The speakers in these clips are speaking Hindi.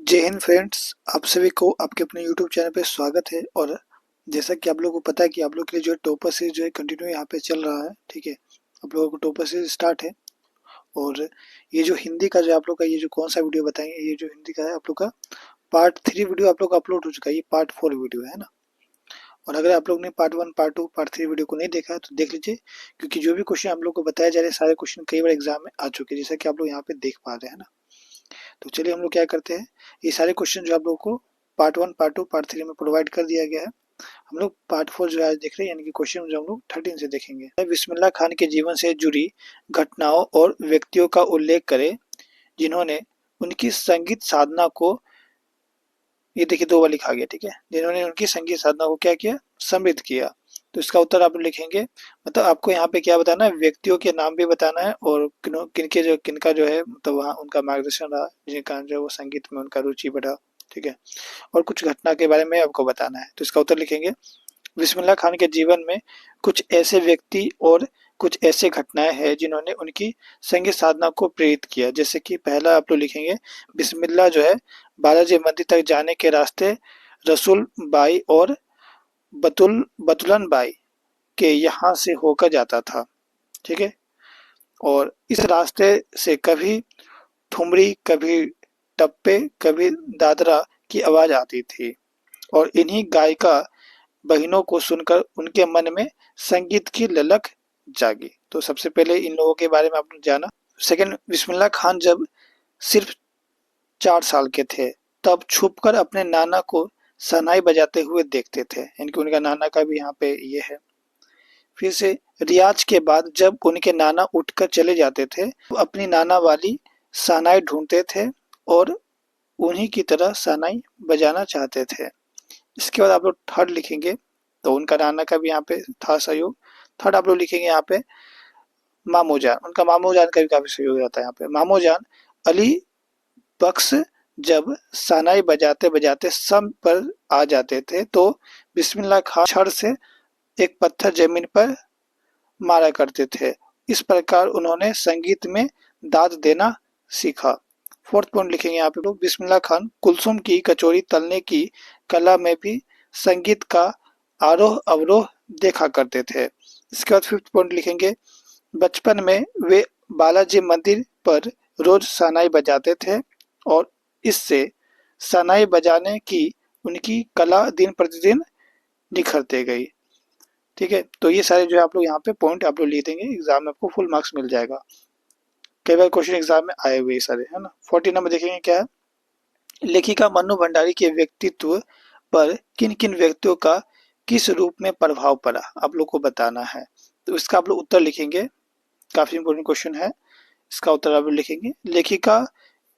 जय हिंद फ्रेंड्स, आप सभी को आपके अपने यूट्यूब चैनल पे स्वागत है। और जैसा कि आप लोगों को पता है कि आप लोग के लिए जो है टॉपर सीरीज जो है कंटिन्यू यहाँ पे चल रहा है। ठीक है, आप लोगों को टॉपर सीरीज स्टार्ट है। और ये जो हिंदी का जो आप लोग का ये जो कौन सा वीडियो बताएंगे, ये जो हिंदी का है आप लोग का पार्ट 3 वीडियो आप लोग का अपलोड हो चुका है। ये पार्ट 4 वीडियो है ना। और अगर आप लोग ने पार्ट 1, पार्ट 2, पार्ट 3 वीडियो को नहीं देखा है तो देख लीजिए, क्योंकि जो भी क्वेश्चन आप लोग को बताया जा रहे हैं सारे क्वेश्चन कई बार एग्जाम में आ चुके हैं, जैसा कि आप लोग यहाँ पे देख पा रहे हैं ना। तो चलिए हम लोग क्या करते हैं, ये सारे क्वेश्चन जो आप लोगों को पार्ट 1, पार्ट 2, पार्ट 3 में प्रोवाइड कर दिया गया है। हम लोग पार्ट 4 जो आज देख रहे हैं, यानी कि क्वेश्चन जो हम लोग 13 से देखेंगे। बिस्मिल्लाह खान के जीवन से जुड़ी घटनाओं और व्यक्तियों का उल्लेख करें जिन्होंने उनकी संगीत साधना को, ये देखिए 2 बार लिखा गया, ठीक है, जिन्होंने उनकी संगीत साधना को क्या किया, समृद्ध किया। तो इसका उत्तर आप लोग लिखेंगे, मतलब आपको यहाँ पे क्या बताना है, व्यक्तियों के नाम भी बताना है और किनका जो है मतलब वहाँ उनका मार्गदर्शन रहा, जिनका जो वो संगीत में उनका रुचि बढ़ा। ठीक है, और कुछ घटना के बारे में आपको बताना है। तो इसका उत्तर लिखेंगे, बिस्मिल्लाह खान के जीवन में कुछ ऐसे व्यक्ति और कुछ ऐसे घटनाएं हैं जिन्होंने उनकी संगीत साधना को प्रेरित किया। जैसे कि पहला आप लोग लिखेंगे, बिस्मिल्लाह जो है बालाजी मंदिर तक जाने के रास्ते रसूल बाई और बतुलन बाई के यहाँ से होकर जाता था। ठीक है, और इस रास्ते से कभी ठुमरी, कभी टप्पे, कभी दादरा की आवाज आती थी और इन्हीं गायिका बहनों को सुनकर उनके मन में संगीत की ललक जागी। तो सबसे पहले इन लोगों के बारे में आपने जाना। सेकंड, बिस्मिल्लाह खान जब सिर्फ 4 साल के थे तब छुपकर अपने नाना को शहनाई बजाते हुए देखते थे, यानी उनका नाना का भी यहाँ पे ये है। फिर से रियाज के बाद जब उनके नाना उठकर चले जाते थे तो अपनी नाना वाली शहनाई ढूंढते थे और उन्हीं की तरह शहनाई बजाना चाहते थे। इसके बाद आप लोग थर्ड लिखेंगे, तो उनका नाना का भी यहाँ पे था सहयोग। थर्ड आप लोग लिखेंगे यहाँ पे मामूजान, उनका मामूजान का भी काफी सहयोग रहता है यहाँ पे। मामूजान अली बख्श जब शहनाई बजाते बजाते सम पर आ जाते थे तो बिस्मिल्लाह खान छड़ से एक पत्थर जमीन पर मारा करते थे। इस प्रकार उन्होंने संगीत में दाद देना सीखा। फोर्थ पॉइंट लिखेंगे यहाँ पे लोग, बिस्मिल्लाह खान कुलसुम की कचौरी तलने की कला में भी संगीत का आरोह अवरोह देखा करते थे। इसके बाद फिफ्थ पॉइंट लिखेंगे, बचपन में वे बालाजी मंदिर पर रोज शहनाई बजाते थे और इससे शहनाई बजाने की उनकी कला दिन प्रतिदिन निखरते गई। ठीक है, तो ये सारे जो है आप लोग यहाँ पे पॉइंट आप लोग लिख देंगे, एग्जाम में आपको फुल मार्क्स मिल जाएगा। कई बार क्वेश्चन एग्जाम में आए हुए सारे, है ना। 14 नंबर देखेंगे क्या है, लेखिका मन्नू भंडारी के व्यक्तित्व पर किन किन व्यक्तियों का किस रूप में प्रभाव पड़ा, आप लोग को बताना है। तो इसका आप लोग उत्तर लिखेंगे, काफी इंपोर्टेंट क्वेश्चन है। इसका उत्तर आप लोग लिखेंगे, लेखिका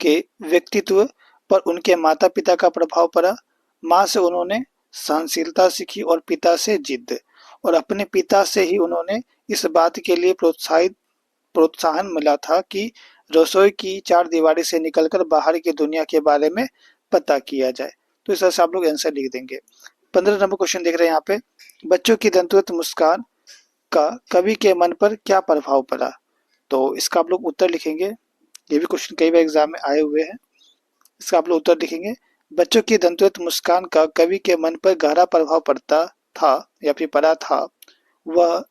के व्यक्तित्व पर उनके माता पिता का प्रभाव पड़ा। माँ से उन्होंने सहनशीलता सीखी और पिता से जिद, और अपने पिता से ही उन्होंने इस बात के लिए प्रोत्साहन मिला था कि रसोई की 4 दीवारी से निकलकर बाहर की दुनिया के बारे में पता किया जाए। तो इस तरह से आप लोग आंसर लिख देंगे। 15 नंबर क्वेश्चन देख रहे हैं यहाँ पे, बच्चों की दंतवत मुस्कान का कवि के मन पर क्या प्रभाव पड़ा। तो इसका आप लोग उत्तर लिखेंगे, ये भी क्वेश्चन कई बार एग्जाम में आए हुए हैं। इसका आप लोग उत्तर लिखेंगे, बच्चों की दंतवत मुस्कान का कवि के मन पर गहरा प्रभाव पड़ता था या फिर पड़ा था। वह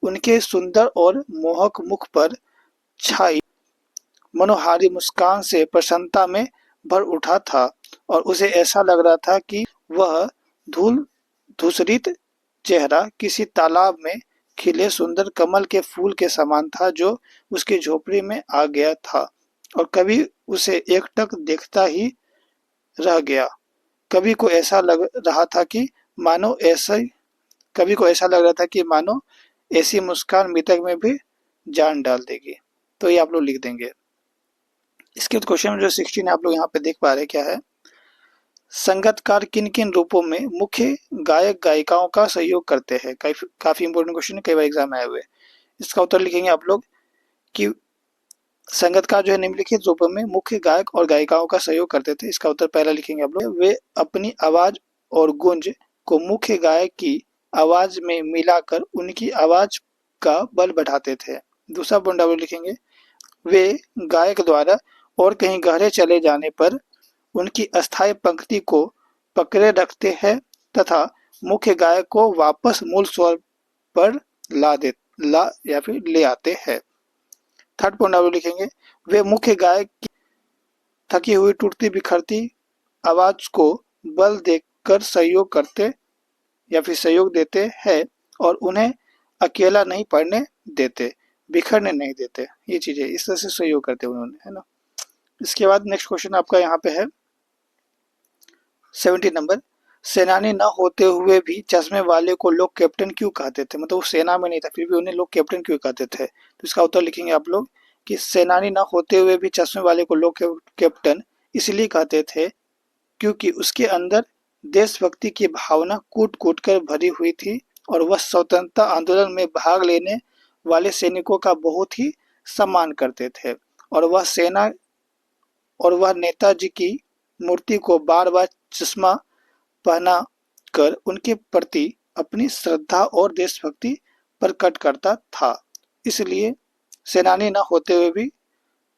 उनके सुंदर और मोहक मुख पर छाई मनोहारी मुस्कान से प्रसन्नता में भर उठा था और उसे ऐसा लग रहा था कि वह धूल धूसरित चेहरा किसी तालाब में खिले सुंदर कमल के फूल के समान था जो उसकी झोपड़ी में आ गया था और कभी उसे एकटक देखता ही रह गया। कभी को ऐसा लग रहा था कि मानो ऐसे कभी को ऐसा लग रहा था कि मानो ऐसी मुस्कान मृतक में भी जान डाल देगी। तो ये आप लोग लिख देंगे। इसके क्वेश्चन में जो 16 आप लोग यहाँ पे देख पा रहे हैं क्या है, संगतकार किन किन रूपों में मुख्य गायक गायिकाओं का सहयोग करते हैं। काफी इंपोर्टेंट क्वेश्चन है, कई बार एग्जाम में आए हुए। इसका उत्तर लिखेंगे आप लोग कि संगतकार जो है निम्नलिखित रूपों में मुख्य गायक और गायिकाओं का सहयोग करते थे। इसका उत्तर पहला लिखेंगे आप लोग, वे अपनी आवाज और गूंज को मुख्य गायक की आवाज में मिलाकर उनकी आवाज का बल बढ़ाते थे। दूसरा पॉइंट आप लोग लिखेंगे, वे गायक द्वारा और कहीं गहरे चले जाने पर उनकी अस्थायी पंक्ति को पकड़े रखते हैं तथा मुख्य गायक को वापस मूल स्वर पर ला या फिर ले आते हैं। थर्ड पॉइंट आप लोग लिखेंगे, वे मुख्य गायक की थकी हुई टूटती बिखरती आवाज को बल देकर सहयोग करते या फिर सहयोग देते हैं और उन्हें अकेला नहीं पड़ने देते, बिखरने नहीं देते। ये चीजें इस तरह से सहयोग करते उन्होंने, है ना। इसके बाद नेक्स्ट क्वेश्चन आपका यहाँ पे है 70 नंबर, सेनानी न होते हुए भी चश्मे वाले को लोग कैप्टन क्यों कहते थे? मतलब वो सेना में नहीं था फिर भी उन्हें लोग कैप्टन क्यों कहते थे? तो इसका उत्तर लिखेंगे आप लोग कि सेनानी न होते हुए भी चश्मे वाले को लोग कैप्टन इसलिए कहते थे क्योंकि उसके अंदर देशभक्ति की भावना कूट कूट कर भरी हुई थी और वह स्वतंत्रता आंदोलन में भाग लेने वाले सैनिकों का बहुत ही सम्मान करते थे और वह नेताजी की मूर्ति को बार बार चश्मा पहना कर उनके प्रति अपनी श्रद्धा और देशभक्ति प्रकट करता था। इसलिए सेनानी न होते हुए भी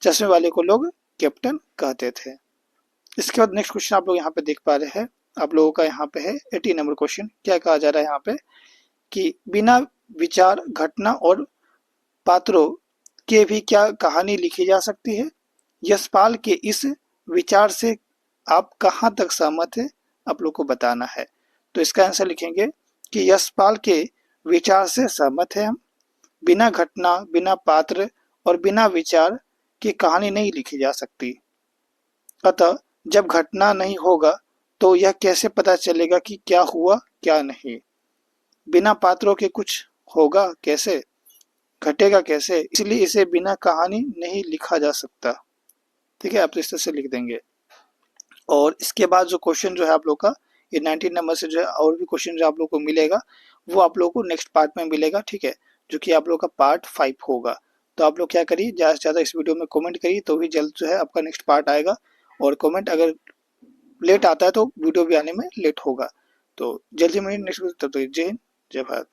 चश्मे वाले को लोग कैप्टन कहते थे। इसके बाद नेक्स्ट क्वेश्चन आप लोग यहाँ पे देख पा रहे हैं, आप लोगों का यहाँ पे है 80 नंबर क्वेश्चन। क्या कहा जा रहा है यहाँ पे कि बिना विचार घटना और पात्रों के भी क्या कहानी लिखी जा सकती है? यशपाल के इस विचार से आप कहाँ तक सहमत है, आप लोग को बताना है। तो इसका आंसर लिखेंगे कि यशपाल के विचार से सहमत है हम। बिना घटना, बिना पात्र और बिना विचार की कहानी नहीं लिखी जा सकती। अतः जब घटना नहीं होगा तो यह कैसे पता चलेगा कि क्या हुआ क्या नहीं? बिना पात्रों के कुछ होगा कैसे, घटेगा कैसे? इसलिए इसे बिना कहानी नहीं लिखा जा सकता। ठीक है, आप तो इस तरह से लिख देंगे। और इसके बाद जो क्वेश्चन जो है आप लोग का ये 19 नंबर से जो है और भी क्वेश्चन जो आप लोग को मिलेगा वो आप लोग को नेक्स्ट पार्ट में मिलेगा। ठीक है, जो कि आप लोग का पार्ट 5 होगा। तो आप लोग क्या करिए, ज़्यादा से ज़्यादा इस वीडियो में कमेंट करिए तो भी जल्द जो है आपका नेक्स्ट पार्ट आएगा। और कमेंट अगर लेट आता है तो वीडियो भी आने में लेट होगा। तो जल्दी मिलेंगे नेक्स्ट वीडियो, तब तक जय हिंद, जय भारत।